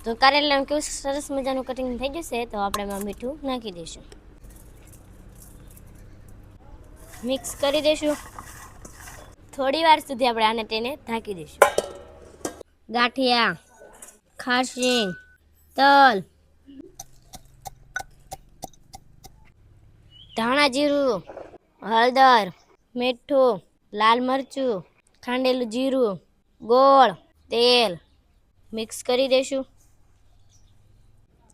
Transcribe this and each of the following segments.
તો કારેલાનું કેવું સરસ મજાનું કટિંગ થઈ જશે તો આપણે એમાં મીઠું નાખી દઈશું, મિક્સ કરી દઈશું. થોડી વાર સુધી આપણે આને તેને ઢાંકી દઈશું. ગાંઠિયા, ખાશીંગ, તલ, ધાણા જીરું, હળદર, મીઠું, લાલ મરચું, ખાંડેલું જીરું, ગોળ, તેલ મિક્સ કરી દઈશું.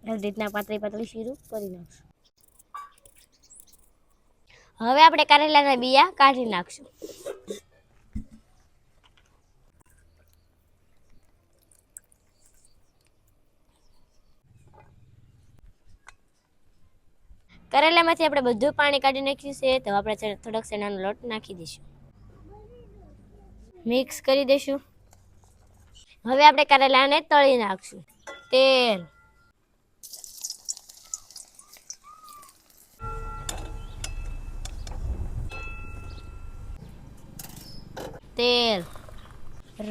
આવી રીતના પાતળી પાતળી શીરું કરી નાખશું. હવે આપણે કારેલાના બિયા કાઢી નાખશું. કરેલામાંથી આપણે બધું પાણી કાઢી નાખ્યું છે તો આપણે થોડોક ચણાનો લોટ નાખી દઈશું, મિક્સ કરી દઈશું. હવે આપણે કરેલાને તળી નાખશું. તેલ, તેલ,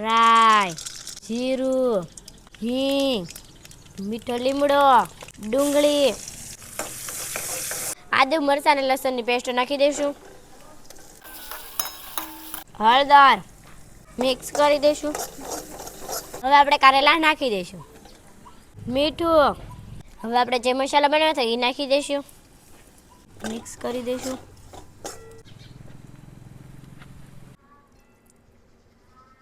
રાઈ, જીરું, હિંગ, મીઠો લીમડો, ડુંગળી, આદુ મરચાં અને લસણની પેસ્ટ નાખી દઈશું. હળદર મિક્સ કરી દઈશું. હવે આપણે કારેલા નાખી દઈશું. મીઠું, હવે આપણે જે મસાલા બનાવ્યો હતો એ નાખી દઈશું, મિક્સ કરી દઈશું.